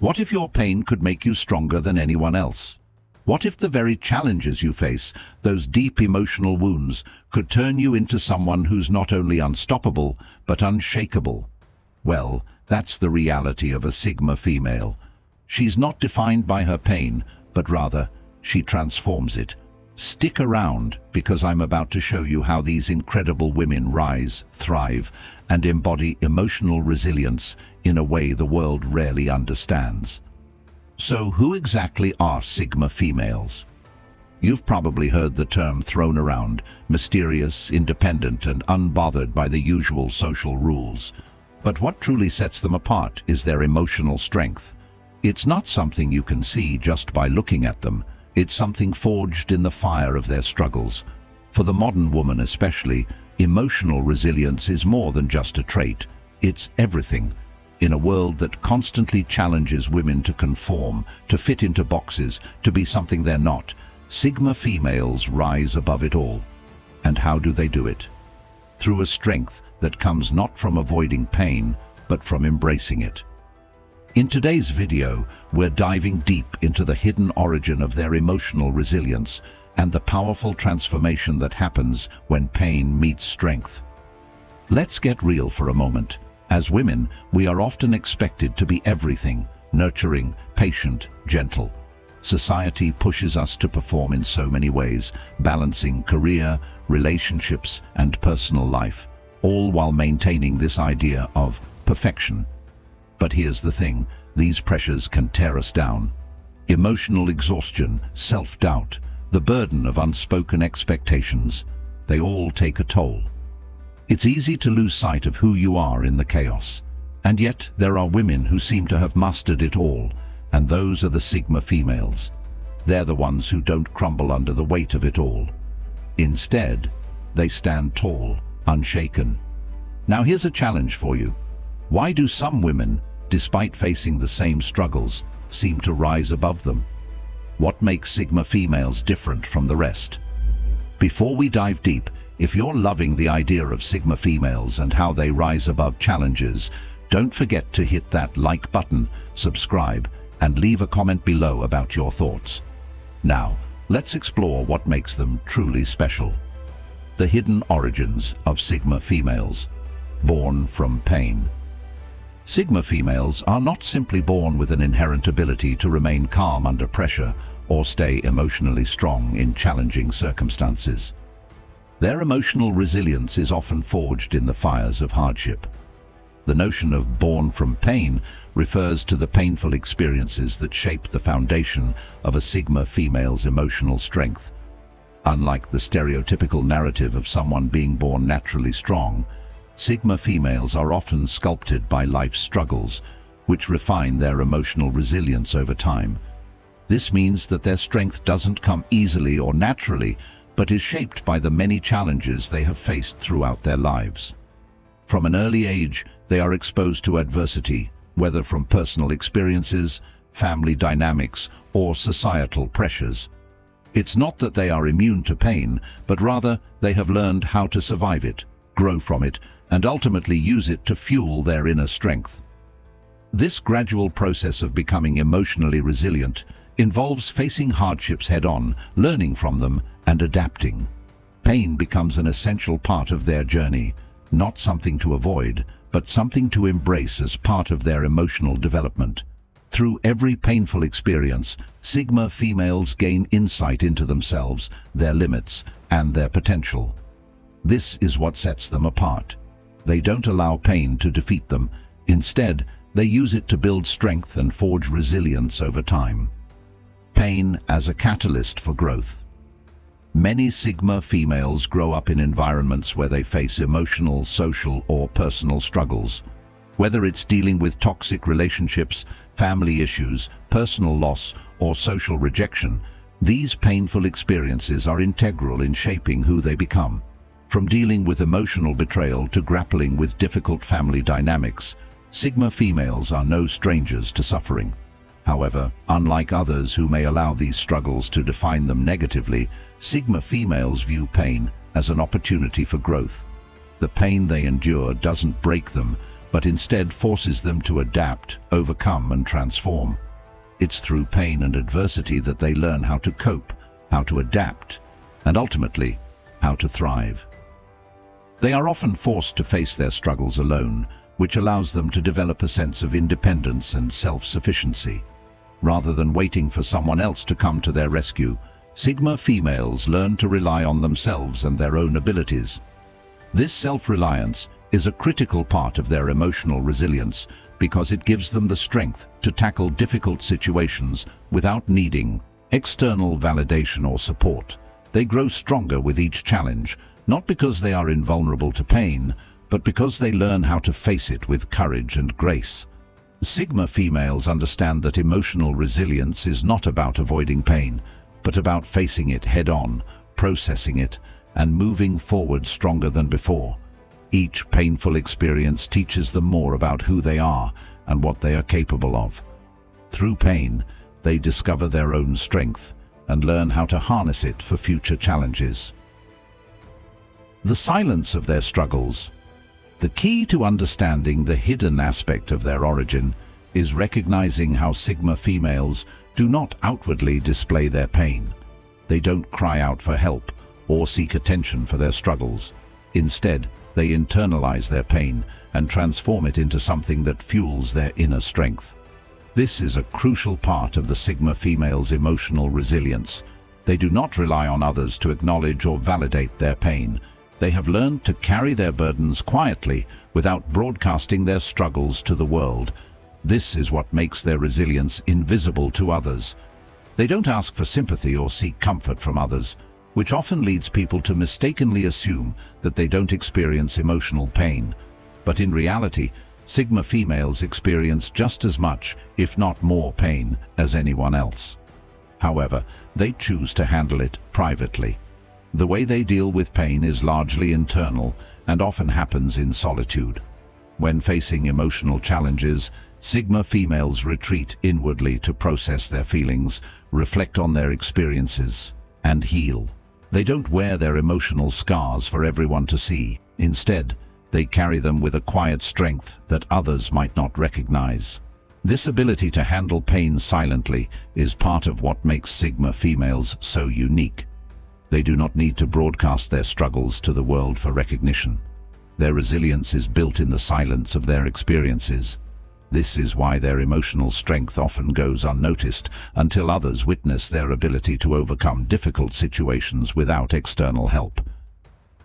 What if your pain could make you stronger than anyone else? What if the very challenges you face, those deep emotional wounds, could turn you into someone who's not only unstoppable, but unshakable? Well, that's the reality of a Sigma female. She's not defined by her pain, but rather, she transforms it. Stick around, because I'm about to show you how these incredible women rise, thrive, and embody emotional resilience in a way the world rarely understands. So who exactly are Sigma females? You've probably heard the term thrown around: mysterious, independent, and unbothered by the usual social rules. But what truly sets them apart is their emotional strength. It's not something you can see just by looking at them. It's something forged in the fire of their struggles. For the modern woman especially, emotional resilience is more than just a trait. It's everything. In a world that constantly challenges women to conform, to fit into boxes, to be something they're not, Sigma females rise above it all. And how do they do it? Through a strength that comes not from avoiding pain, but from embracing it. In today's video, we're diving deep into the hidden origin of their emotional resilience and the powerful transformation that happens when pain meets strength. Let's get real for a moment. As women, we are often expected to be everything: nurturing, patient, gentle. Society pushes us to perform in so many ways, balancing career, relationships, and personal life, all while maintaining this idea of perfection. But here's the thing, these pressures can tear us down. Emotional exhaustion, self-doubt, the burden of unspoken expectations, they all take a toll. It's easy to lose sight of who you are in the chaos. And yet there are women who seem to have mastered it all, and those are the Sigma females. They're the ones who don't crumble under the weight of it all. Instead, they stand tall, unshaken. Now here's a challenge for you. Why do some women, despite facing the same struggles, seem to rise above them? What makes Sigma females different from the rest? Before we dive deep, if you're loving the idea of Sigma females and how they rise above challenges, don't forget to hit that like button, subscribe, and leave a comment below about your thoughts. Now, let's explore what makes them truly special. The hidden origins of Sigma females. Born from pain. Sigma females are not simply born with an inherent ability to remain calm under pressure or stay emotionally strong in challenging circumstances. Their emotional resilience is often forged in the fires of hardship. The notion of born from pain refers to the painful experiences that shape the foundation of a Sigma female's emotional strength. Unlike the stereotypical narrative of someone being born naturally strong, Sigma females are often sculpted by life's struggles, which refine their emotional resilience over time. This means that their strength doesn't come easily or naturally, but is shaped by the many challenges they have faced throughout their lives. From an early age, they are exposed to adversity, whether from personal experiences, family dynamics, or societal pressures. It's not that they are immune to pain, but rather they have learned how to survive it, grow from it, and ultimately use it to fuel their inner strength. This gradual process of becoming emotionally resilient involves facing hardships head-on, learning from them, and adapting. Pain becomes an essential part of their journey, not something to avoid, but something to embrace as part of their emotional development. Through every painful experience, Sigma females gain insight into themselves, their limits, and their potential. This is what sets them apart. They don't allow pain to defeat them. Instead, they use it to build strength and forge resilience over time. Pain as a catalyst for growth. Many Sigma females grow up in environments where they face emotional, social, or personal struggles. Whether it's dealing with toxic relationships, family issues, personal loss, or social rejection, these painful experiences are integral in shaping who they become. From dealing with emotional betrayal to grappling with difficult family dynamics, Sigma females are no strangers to suffering. However, unlike others who may allow these struggles to define them negatively, Sigma females view pain as an opportunity for growth. The pain they endure doesn't break them, but instead forces them to adapt, overcome, and transform. It's through pain and adversity that they learn how to cope, how to adapt, and ultimately, how to thrive. They are often forced to face their struggles alone, which allows them to develop a sense of independence and self-sufficiency. Rather than waiting for someone else to come to their rescue, Sigma females learn to rely on themselves and their own abilities. This self-reliance is a critical part of their emotional resilience because it gives them the strength to tackle difficult situations without needing external validation or support. They grow stronger with each challenge, not because they are invulnerable to pain, but because they learn how to face it with courage and grace. Sigma females understand that emotional resilience is not about avoiding pain, but about facing it head-on, processing it, and moving forward stronger than before. Each painful experience teaches them more about who they are and what they are capable of. Through pain, they discover their own strength and learn how to harness it for future challenges. The silence of their struggles. The key to understanding the hidden aspect of their origin is recognizing how Sigma females do not outwardly display their pain. They don't cry out for help or seek attention for their struggles. Instead, they internalize their pain and transform it into something that fuels their inner strength. This is a crucial part of the Sigma female's emotional resilience. They do not rely on others to acknowledge or validate their pain. They have learned to carry their burdens quietly without broadcasting their struggles to the world. This is what makes their resilience invisible to others. They don't ask for sympathy or seek comfort from others, which often leads people to mistakenly assume that they don't experience emotional pain. But in reality, Sigma females experience just as much, if not more, pain as anyone else. However, they choose to handle it privately. The way they deal with pain is largely internal and often happens in solitude. When facing emotional challenges, Sigma females retreat inwardly to process their feelings, reflect on their experiences, and heal. They don't wear their emotional scars for everyone to see. Instead, they carry them with a quiet strength that others might not recognize. This ability to handle pain silently is part of what makes Sigma females so unique. They do not need to broadcast their struggles to the world for recognition. Their resilience is built in the silence of their experiences. This is why their emotional strength often goes unnoticed until others witness their ability to overcome difficult situations without external help.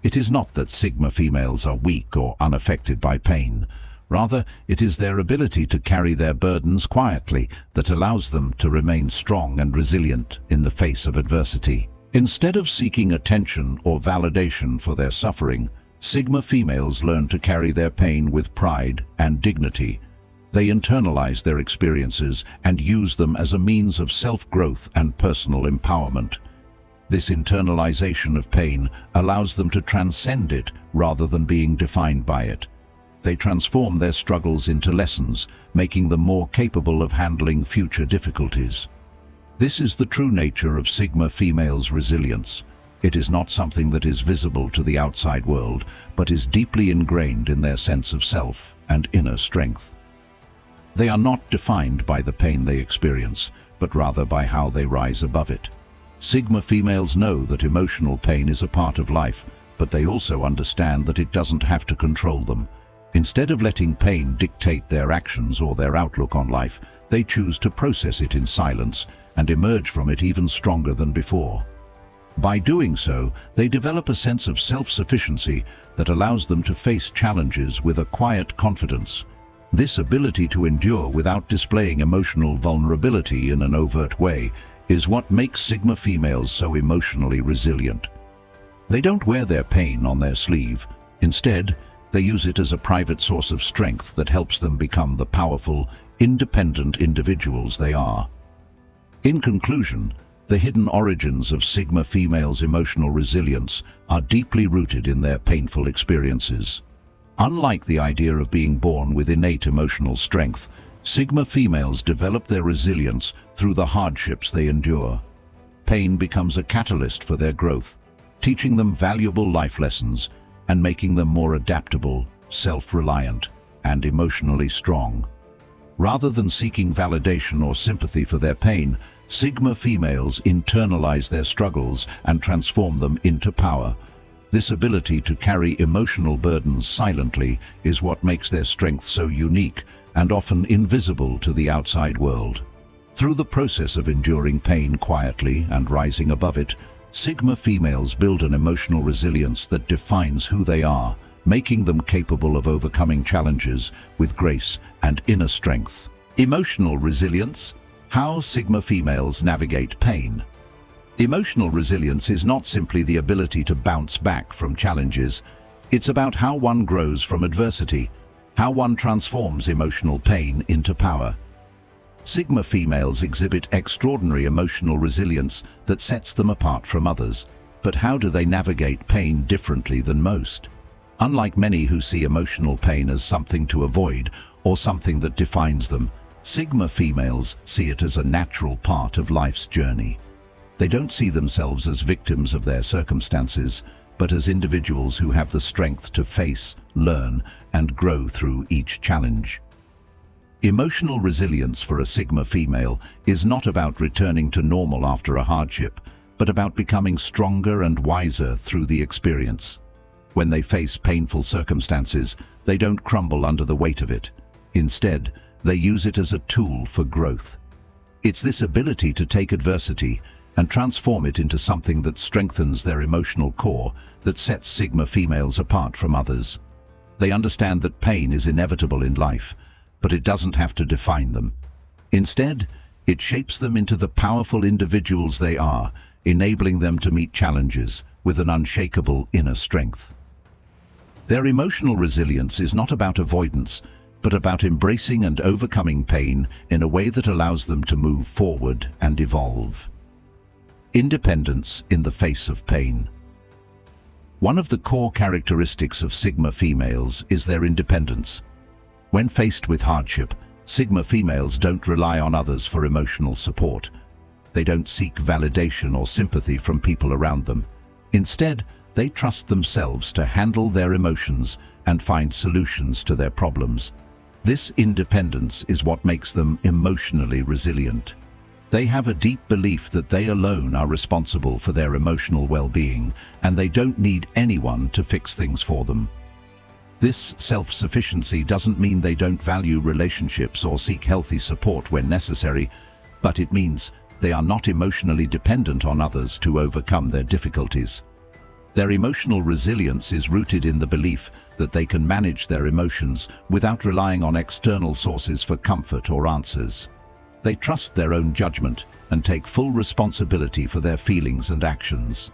It is not that Sigma females are weak or unaffected by pain. Rather, it is their ability to carry their burdens quietly that allows them to remain strong and resilient in the face of adversity. Instead of seeking attention or validation for their suffering, Sigma females learn to carry their pain with pride and dignity. They internalize their experiences and use them as a means of self-growth and personal empowerment. This internalization of pain allows them to transcend it rather than being defined by it. They transform their struggles into lessons, making them more capable of handling future difficulties. This is the true nature of Sigma females' resilience. It is not something that is visible to the outside world, but is deeply ingrained in their sense of self and inner strength. They are not defined by the pain they experience, but rather by how they rise above it. Sigma females know that emotional pain is a part of life, but they also understand that it doesn't have to control them. Instead of letting pain dictate their actions or their outlook on life, they choose to process it in silence and emerge from it even stronger than before. By doing so, they develop a sense of self-sufficiency that allows them to face challenges with a quiet confidence. This ability to endure without displaying emotional vulnerability in an overt way is what makes Sigma females so emotionally resilient. They don't wear their pain on their sleeve. Instead, they use it as a private source of strength that helps them become the powerful, independent individuals they are. In conclusion, the hidden origins of Sigma females' emotional resilience are deeply rooted in their painful experiences. Unlike the idea of being born with innate emotional strength, Sigma females develop their resilience through the hardships they endure. Pain becomes a catalyst for their growth, teaching them valuable life lessons and making them more adaptable, self-reliant. and emotionally strong. Rather than seeking validation or sympathy for their pain, Sigma females internalize their struggles and transform them into power. This ability to carry emotional burdens silently is what makes their strength so unique and often invisible to the outside world. Through the process of enduring pain quietly and rising above it, Sigma females build an emotional resilience that defines who they are, making them capable of overcoming challenges with grace and inner strength. Emotional resilience: how Sigma females navigate pain. Emotional resilience is not simply the ability to bounce back from challenges. It's about how one grows from adversity, how one transforms emotional pain into power. Sigma females exhibit extraordinary emotional resilience that sets them apart from others. But how do they navigate pain differently than most? Unlike many who see emotional pain as something to avoid or something that defines them, Sigma females see it as a natural part of life's journey. They don't see themselves as victims of their circumstances, but as individuals who have the strength to face, learn, and grow through each challenge. Emotional resilience for a Sigma female is not about returning to normal after a hardship, but about becoming stronger and wiser through the experience. When they face painful circumstances, they don't crumble under the weight of it. Instead, they use it as a tool for growth. It's this ability to take adversity and transform it into something that strengthens their emotional core that sets Sigma females apart from others. They understand that pain is inevitable in life, but it doesn't have to define them. Instead, it shapes them into the powerful individuals they are, enabling them to meet challenges with an unshakable inner strength. Their emotional resilience is not about avoidance, but about embracing and overcoming pain in a way that allows them to move forward and evolve. Independence in the face of pain. One of the core characteristics of Sigma females is their independence. When faced with hardship, Sigma females don't rely on others for emotional support. They don't seek validation or sympathy from people around them. Instead, they trust themselves to handle their emotions and find solutions to their problems. This independence is what makes them emotionally resilient. They have a deep belief that they alone are responsible for their emotional well-being, and they don't need anyone to fix things for them. This self-sufficiency doesn't mean they don't value relationships or seek healthy support when necessary, but it means they are not emotionally dependent on others to overcome their difficulties. Their emotional resilience is rooted in the belief that they can manage their emotions without relying on external sources for comfort or answers. They trust their own judgment and take full responsibility for their feelings and actions.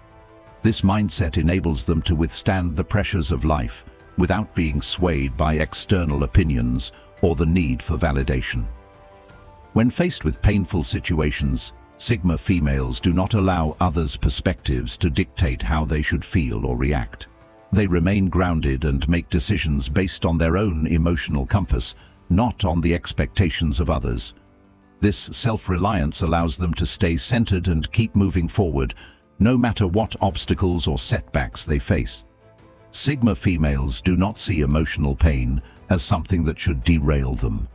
This mindset enables them to withstand the pressures of life without being swayed by external opinions or the need for validation. When faced with painful situations, Sigma females do not allow others' perspectives to dictate how they should feel or react. They remain grounded and make decisions based on their own emotional compass, not on the expectations of others. This self-reliance allows them to stay centered and keep moving forward, no matter what obstacles or setbacks they face. Sigma females do not see emotional pain as something that should derail them.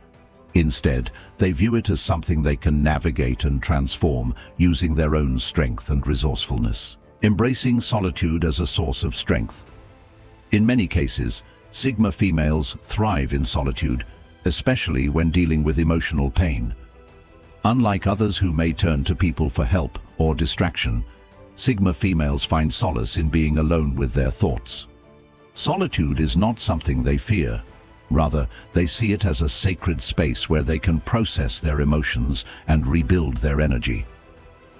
Instead, they view it as something they can navigate and transform using their own strength and resourcefulness. Embracing solitude as a source of strength. In many cases, Sigma females thrive in solitude, especially when dealing with emotional pain. Unlike others who may turn to people for help or distraction, Sigma females find solace in being alone with their thoughts. Solitude is not something they fear. Rather, they see it as a sacred space where they can process their emotions and rebuild their energy.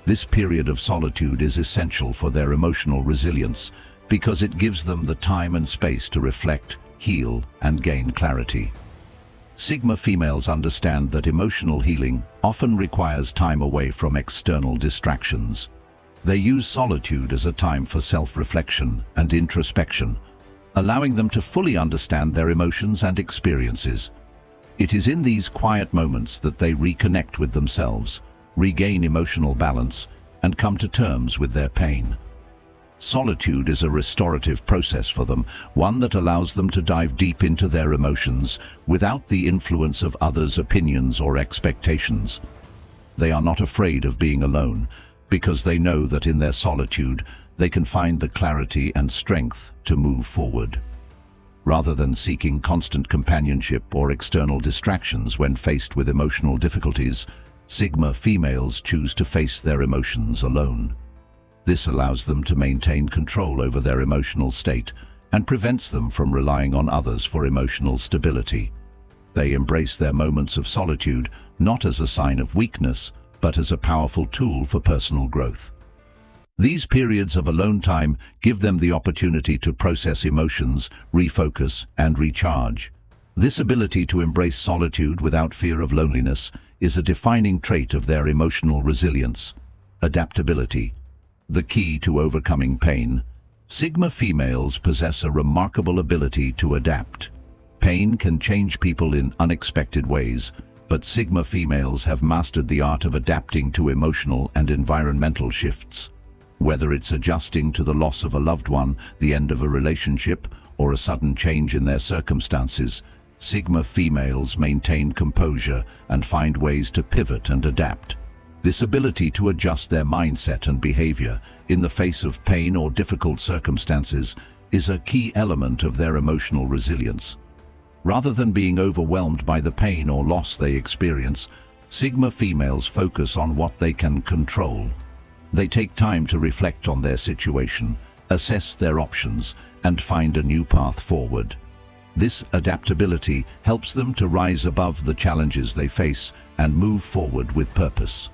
This period of solitude is essential for their emotional resilience because it gives them the time and space to reflect, heal, and gain clarity. Sigma females understand that emotional healing often requires time away from external distractions. They use solitude as a time for self-reflection and introspection, allowing them to fully understand their emotions and experiences. It is in these quiet moments that they reconnect with themselves, regain emotional balance, and come to terms with their pain. Solitude is a restorative process for them, one that allows them to dive deep into their emotions without the influence of others' opinions or expectations. They are not afraid of being alone, because they know that in their solitude they can find the clarity and strength to move forward. Rather than seeking constant companionship or external distractions when faced with emotional difficulties, Sigma females choose to face their emotions alone. This allows them to maintain control over their emotional state and prevents them from relying on others for emotional stability. They embrace their moments of solitude not as a sign of weakness, but as a powerful tool for personal growth. These periods of alone time give them the opportunity to process emotions, refocus, and recharge. This ability to embrace solitude without fear of loneliness is a defining trait of their emotional resilience. Adaptability, the key to overcoming pain. Sigma females possess a remarkable ability to adapt. Pain can change people in unexpected ways, but Sigma females have mastered the art of adapting to emotional and environmental shifts. Whether it's adjusting to the loss of a loved one, the end of a relationship, or a sudden change in their circumstances, Sigma females maintain composure and find ways to pivot and adapt. This ability to adjust their mindset and behavior in the face of pain or difficult circumstances is a key element of their emotional resilience. Rather than being overwhelmed by the pain or loss they experience, Sigma females focus on what they can control. They take time to reflect on their situation, assess their options, and find a new path forward. This adaptability helps them to rise above the challenges they face and move forward with purpose.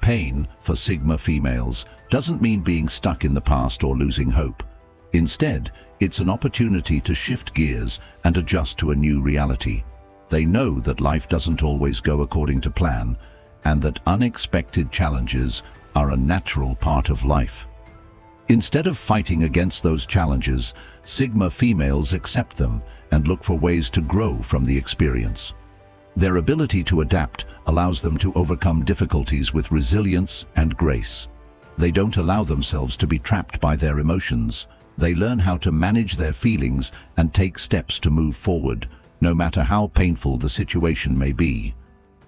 Pain, for Sigma females, doesn't mean being stuck in the past or losing hope. Instead, it's an opportunity to shift gears and adjust to a new reality. They know that life doesn't always go according to plan, and that unexpected challenges are a natural part of life. Instead of fighting against those challenges, Sigma females accept them and look for ways to grow from the experience. Their ability to adapt allows them to overcome difficulties with resilience and grace. They don't allow themselves to be trapped by their emotions. They learn how to manage their feelings and take steps to move forward, no matter how painful the situation may be.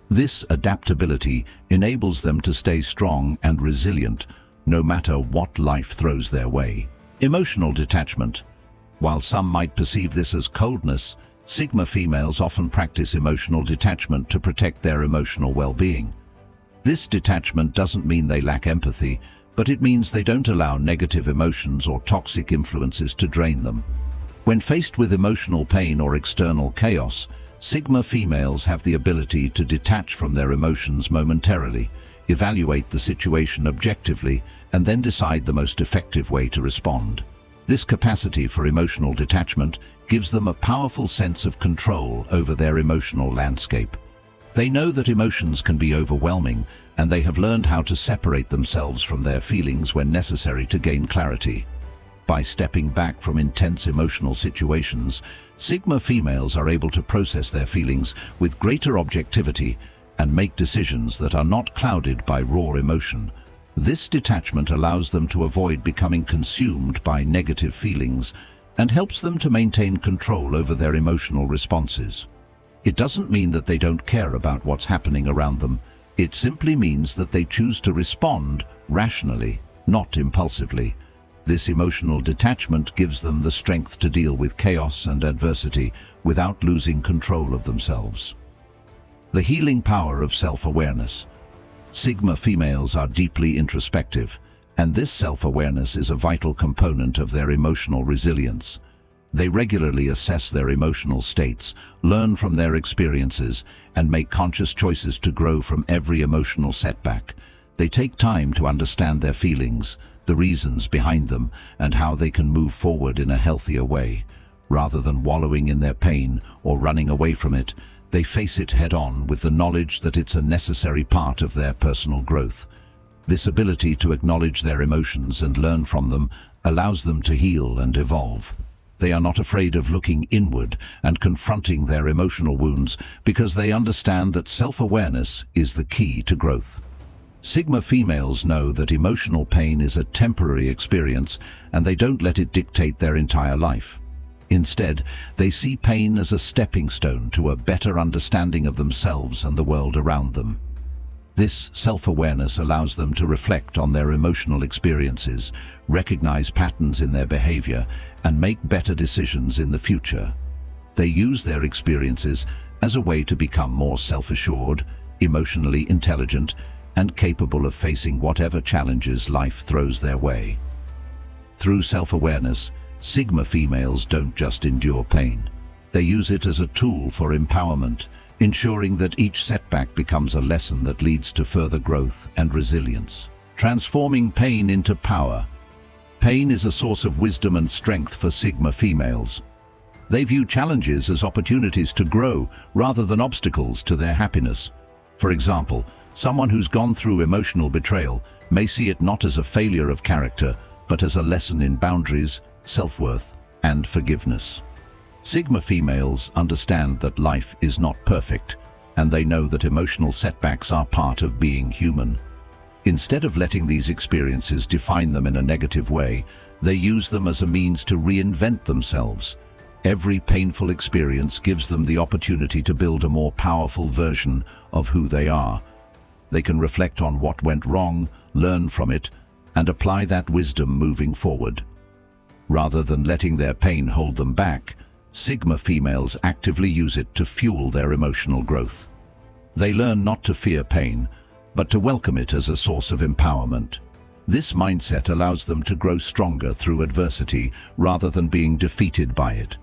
This adaptability enables them to stay strong and resilient, no matter what life throws their way. Emotional detachment. While some might perceive this as coldness, Sigma females often practice emotional detachment to protect their emotional well-being. This detachment doesn't mean they lack empathy, but it means they don't allow negative emotions or toxic influences to drain them. When faced with emotional pain or external chaos, Sigma females have the ability to detach from their emotions momentarily, evaluate the situation objectively, and then decide the most effective way to respond. This capacity for emotional detachment gives them a powerful sense of control over their emotional landscape. They know that emotions can be overwhelming, and they have learned how to separate themselves from their feelings when necessary to gain clarity. By stepping back from intense emotional situations, Sigma females are able to process their feelings with greater objectivity and make decisions that are not clouded by raw emotion. This detachment allows them to avoid becoming consumed by negative feelings and helps them to maintain control over their emotional responses. It doesn't mean that they don't care about what's happening around them. It simply means that they choose to respond rationally, not impulsively. This emotional detachment gives them the strength to deal with chaos and adversity without losing control of themselves. The healing power of self-awareness. Sigma females are deeply introspective, and this self-awareness is a vital component of their emotional resilience. They regularly assess their emotional states, learn from their experiences, and make conscious choices to grow from every emotional setback. They take time to understand their feelings, the reasons behind them, and how they can move forward in a healthier way. Rather than wallowing in their pain or running away from it, they face it head-on with the knowledge that it's a necessary part of their personal growth. This ability to acknowledge their emotions and learn from them allows them to heal and evolve. They are not afraid of looking inward and confronting their emotional wounds because they understand that self-awareness is the key to growth. Sigma females know that emotional pain is a temporary experience and they don't let it dictate their entire life. Instead, they see pain as a stepping stone to a better understanding of themselves and the world around them. This self-awareness allows them to reflect on their emotional experiences, recognize patterns in their behavior, and make better decisions in the future. They use their experiences as a way to become more self-assured, emotionally intelligent, and capable of facing whatever challenges life throws their way. Through self-awareness, Sigma females don't just endure pain. They use it as a tool for empowerment, ensuring that each setback becomes a lesson that leads to further growth and resilience. Transforming pain into power. Pain is a source of wisdom and strength for Sigma females. They view challenges as opportunities to grow rather than obstacles to their happiness. For example, someone who's gone through emotional betrayal may see it not as a failure of character, but as a lesson in boundaries, self-worth, and forgiveness. Sigma females understand that life is not perfect, and they know that emotional setbacks are part of being human. Instead of letting these experiences define them in a negative way, they use them as a means to reinvent themselves. Every painful experience gives them the opportunity to build a more powerful version of who they are. They can reflect on what went wrong, learn from it, and apply that wisdom moving forward. Rather than letting their pain hold them back, Sigma females actively use it to fuel their emotional growth. They learn not to fear pain, but to welcome it as a source of empowerment. This mindset allows them to grow stronger through adversity rather than being defeated by it.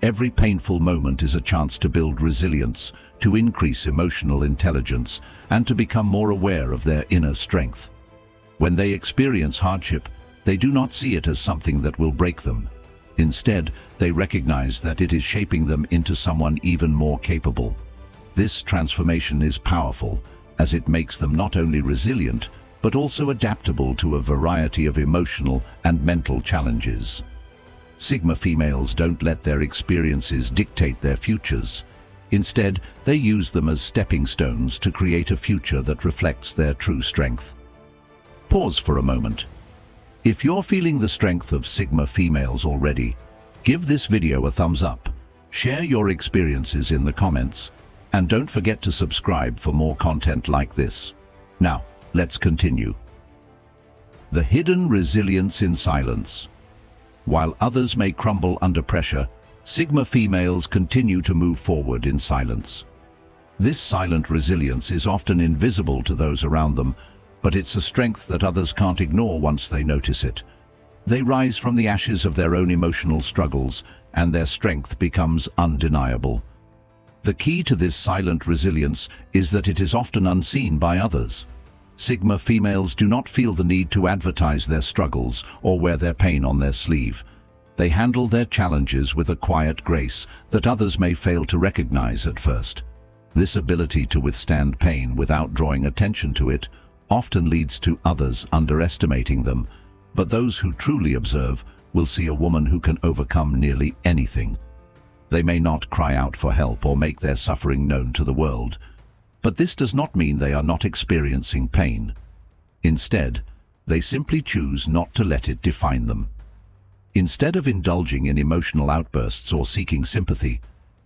Every painful moment is a chance to build resilience, to increase emotional intelligence, and to become more aware of their inner strength. When they experience hardship, they do not see it as something that will break them. Instead, they recognize that it is shaping them into someone even more capable. This transformation is powerful, as it makes them not only resilient, but also adaptable to a variety of emotional and mental challenges. Sigma females don't let their experiences dictate their futures. Instead, they use them as stepping stones to create a future that reflects their true strength. Pause for a moment. If you're feeling the strength of Sigma females already, give this video a thumbs up, share your experiences in the comments, and don't forget to subscribe for more content like this. Now, let's continue. The hidden resilience in silence. While others may crumble under pressure, Sigma females continue to move forward in silence. This silent resilience is often invisible to those around them, but it's a strength that others can't ignore once they notice it. They rise from the ashes of their own emotional struggles, and their strength becomes undeniable. The key to this silent resilience is that it is often unseen by others. Sigma females do not feel the need to advertise their struggles or wear their pain on their sleeve. They handle their challenges with a quiet grace that others may fail to recognize at first. This ability to withstand pain without drawing attention to it often leads to others underestimating them, but those who truly observe will see a woman who can overcome nearly anything. They may not cry out for help or make their suffering known to the world, but this does not mean they are not experiencing pain. Instead, they simply choose not to let it define them. Instead of indulging in emotional outbursts or seeking sympathy,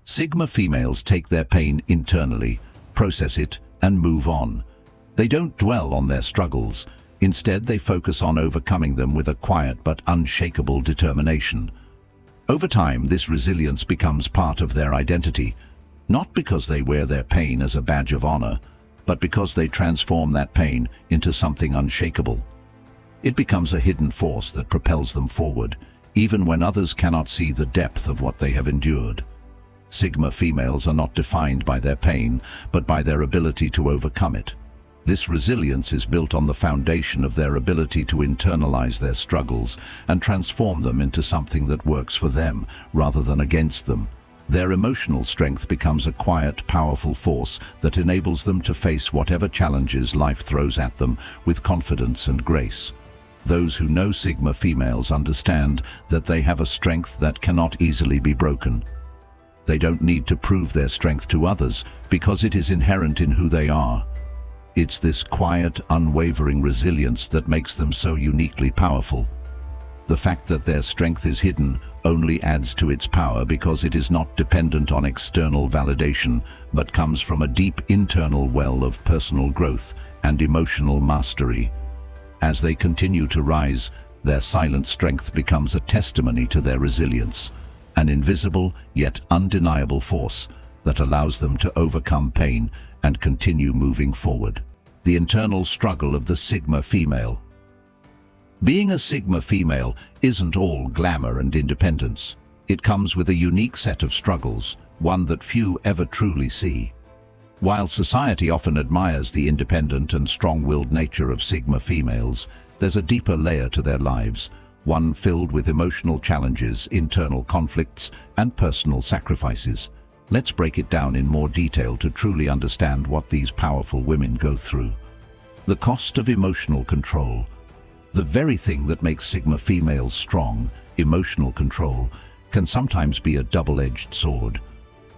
Sigma females take their pain internally, process it, and move on. They don't dwell on their struggles. Instead, they focus on overcoming them with a quiet but unshakable determination. Over time, this resilience becomes part of their identity, not because they wear their pain as a badge of honor, but because they transform that pain into something unshakable. It becomes a hidden force that propels them forward, even when others cannot see the depth of what they have endured. Sigma females are not defined by their pain, but by their ability to overcome it. This resilience is built on the foundation of their ability to internalize their struggles and transform them into something that works for them rather than against them. Their emotional strength becomes a quiet, powerful force that enables them to face whatever challenges life throws at them with confidence and grace. Those who know Sigma females understand that they have a strength that cannot easily be broken. They don't need to prove their strength to others because it is inherent in who they are. It's this quiet, unwavering resilience that makes them so uniquely powerful. The fact that their strength is hidden only adds to its power because it is not dependent on external validation, but comes from a deep internal well of personal growth and emotional mastery. As they continue to rise, their silent strength becomes a testimony to their resilience, an invisible yet undeniable force that allows them to overcome pain and continue moving forward. The internal struggle of the Sigma female. Being a Sigma female isn't all glamour and independence. It comes with a unique set of struggles, one that few ever truly see. While society often admires the independent and strong-willed nature of Sigma females, there's a deeper layer to their lives, one filled with emotional challenges, internal conflicts, and personal sacrifices. Let's break it down in more detail to truly understand what these powerful women go through. The cost of emotional control. The very thing that makes Sigma females strong, emotional control, can sometimes be a double-edged sword.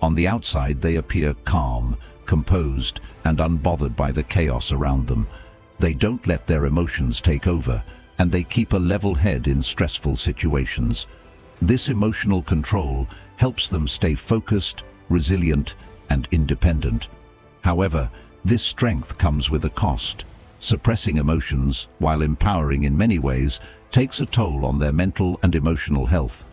On the outside, they appear calm, composed, and unbothered by the chaos around them. They don't let their emotions take over, and they keep a level head in stressful situations. This emotional control helps them stay focused, resilient, and independent. However, this strength comes with a cost. Suppressing emotions, while empowering in many ways, takes a toll on their mental and emotional health.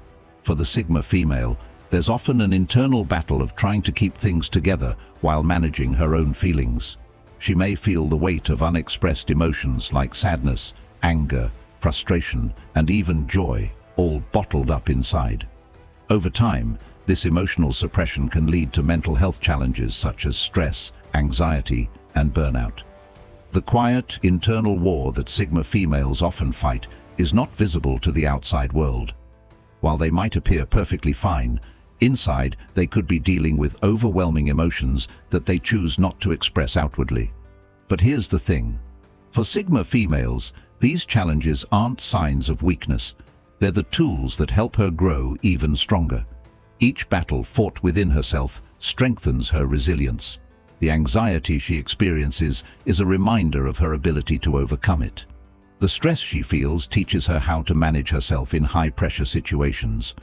For the Sigma female, there's often an internal battle of trying to keep things together while managing her own feelings. She may feel the weight of unexpressed emotions like sadness, anger, frustration, and even joy, all bottled up inside. Over time, this emotional suppression can lead to mental health challenges such as stress, anxiety, and burnout. The quiet, internal war that Sigma females often fight is not visible to the outside world. While they might appear perfectly fine, inside they could be dealing with overwhelming emotions that they choose not to express outwardly. But here's the thing. For Sigma females, these challenges aren't signs of weakness. They're the tools that help her grow even stronger. Each battle fought within herself strengthens her resilience. The anxiety she experiences is a reminder of her ability to overcome it. The stress she feels teaches her how to manage herself in high-pressure situations.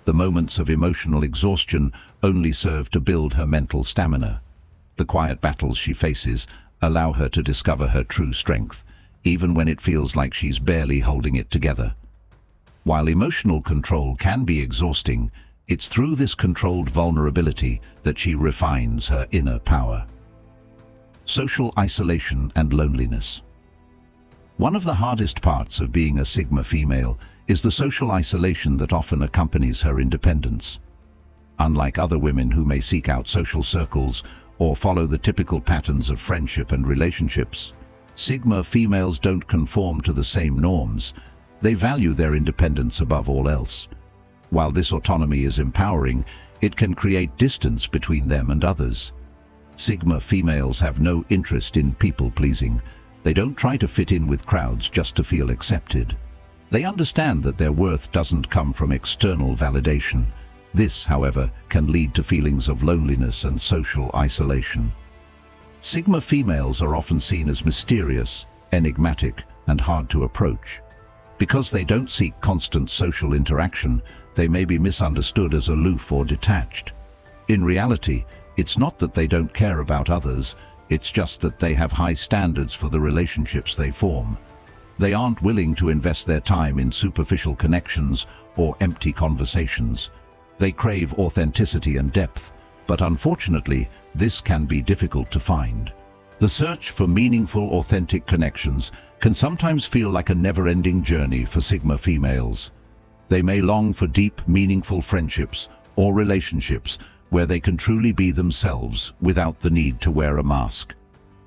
The moments of emotional exhaustion only serve to build her mental stamina. The quiet battles she faces allow her to discover her true strength, even when it feels like she's barely holding it together. While emotional control can be exhausting, it's through this controlled vulnerability that she refines her inner power. Social isolation and loneliness. One of the hardest parts of being a Sigma female is the social isolation that often accompanies her independence. Unlike other women who may seek out social circles or follow the typical patterns of friendship and relationships, Sigma females don't conform to the same norms. They value their independence above all else. While this autonomy is empowering, it can create distance between them and others. Sigma females have no interest in people-pleasing. They don't try to fit in with crowds just to feel accepted. They understand that their worth doesn't come from external validation. This, however, can lead to feelings of loneliness and social isolation. Sigma females are often seen as mysterious, enigmatic, and hard to approach. Because they don't seek constant social interaction, they may be misunderstood as aloof or detached. In reality, it's not that they don't care about others, it's just that they have high standards for the relationships they form. They aren't willing to invest their time in superficial connections or empty conversations. They crave authenticity and depth, but unfortunately, this can be difficult to find. The search for meaningful, authentic connections can sometimes feel like a never-ending journey for Sigma females. They may long for deep, meaningful friendships or relationships where they can truly be themselves without the need to wear a mask.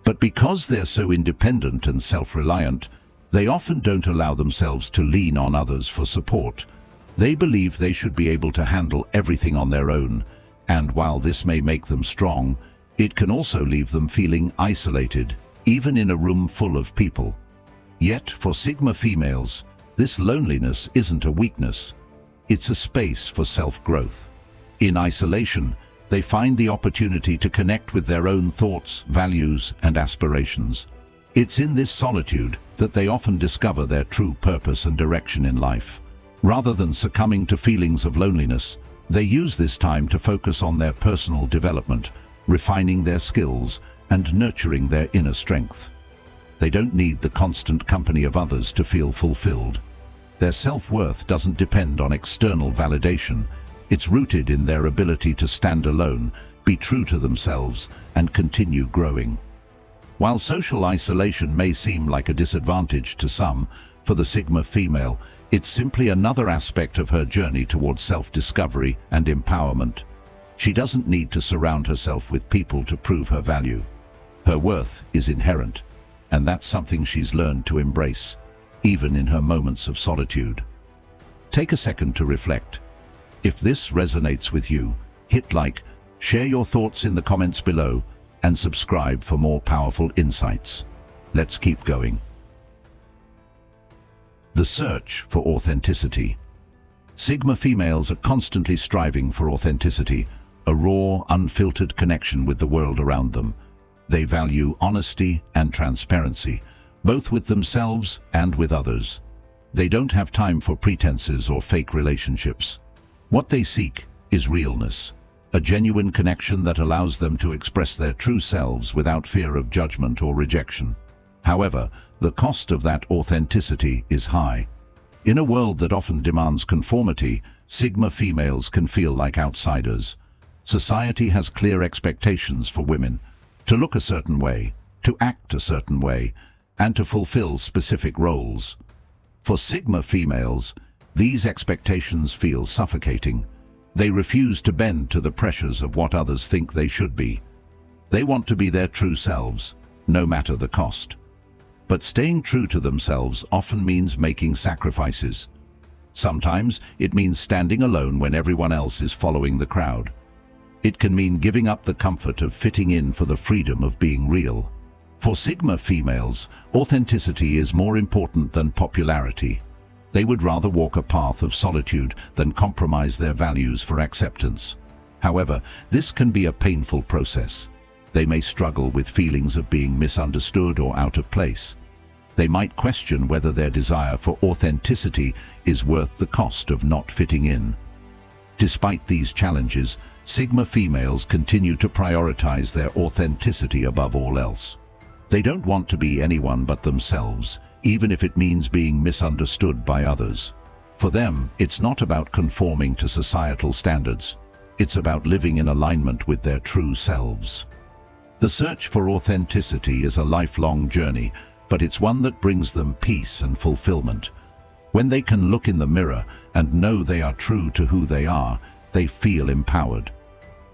But because they're so independent and self-reliant, they often don't allow themselves to lean on others for support. They believe they should be able to handle everything on their own, and while this may make them strong, it can also leave them feeling isolated, even in a room full of people. Yet, for Sigma females, this loneliness isn't a weakness. It's a space for self-growth. In isolation, They find the opportunity to connect with their own thoughts, values, and aspirations. It's in this solitude that they often discover their true purpose and direction in life. Rather than succumbing to feelings of loneliness, they use this time to focus on their personal development, refining their skills and nurturing their inner strength. They don't need the constant company of others to feel fulfilled. Their self-worth doesn't depend on external validation. It's rooted in their ability to stand alone, be true to themselves, and continue growing. While social isolation may seem like a disadvantage to some, for the Sigma female, it's simply another aspect of her journey towards self-discovery and empowerment. She doesn't need to surround herself with people to prove her value. Her worth is inherent, and that's something she's learned to embrace, even in her moments of solitude. Take a second to reflect. If this resonates with you, hit like, share your thoughts in the comments below, and subscribe for more powerful insights. Let's keep going. The search for authenticity. Sigma females are constantly striving for authenticity, a raw, unfiltered connection with the world around them. They value honesty and transparency, both with themselves and with others. They don't have time for pretenses or fake relationships. What they seek is realness, a genuine connection that allows them to express their true selves without fear of judgment or rejection. However, the cost of that authenticity is high. In a world that often demands conformity, Sigma females can feel like outsiders. Society has clear expectations for women: to look a certain way, to act a certain way, and to fulfill specific roles. For Sigma females, these expectations feel suffocating. They refuse to bend to the pressures of what others think they should be. They want to be their true selves, no matter the cost. But staying true to themselves often means making sacrifices. Sometimes it means standing alone when everyone else is following the crowd. It can mean giving up the comfort of fitting in for the freedom of being real. For Sigma females, authenticity is more important than popularity. They would rather walk a path of solitude than compromise their values for acceptance. However, this can be a painful process. They may struggle with feelings of being misunderstood or out of place. They might question whether their desire for authenticity is worth the cost of not fitting in. Despite these challenges, Sigma females continue to prioritize their authenticity above all else. They don't want to be anyone but themselves, even if it means being misunderstood by others. For them, it's not about conforming to societal standards. It's about living in alignment with their true selves. The search for authenticity is a lifelong journey, but it's one that brings them peace and fulfillment. When they can look in the mirror and know they are true to who they are, they feel empowered.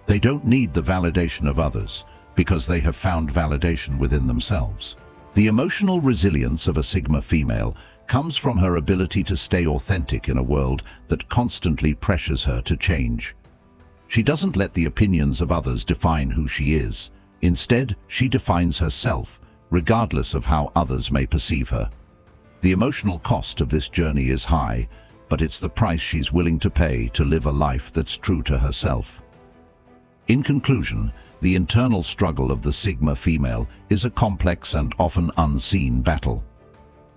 They don't need the validation of others, because they have found validation within themselves. The emotional resilience of a Sigma female comes from her ability to stay authentic in a world that constantly pressures her to change. She doesn't let the opinions of others define who she is. Instead, she defines herself, regardless of how others may perceive her. The emotional cost of this journey is high, but it's the price she's willing to pay to live a life that's true to herself. In conclusion, the internal struggle of the Sigma female is a complex and often unseen battle.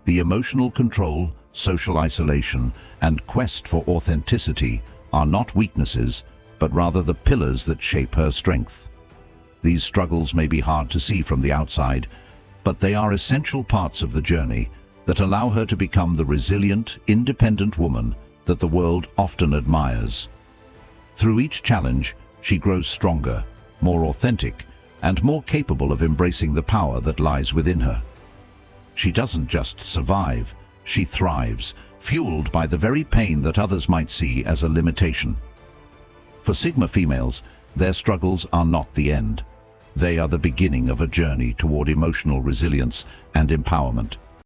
The emotional control, social isolation, and quest for authenticity are not weaknesses, but rather the pillars that shape her strength. These struggles may be hard to see from the outside, but they are essential parts of the journey that allow her to become the resilient, independent woman that the world often admires. Through each challenge, she grows stronger, more authentic, and more capable of embracing the power that lies within her. She doesn't just survive, she thrives, fueled by the very pain that others might see as a limitation. For Sigma females, their struggles are not the end. They are the beginning of a journey toward emotional resilience and empowerment.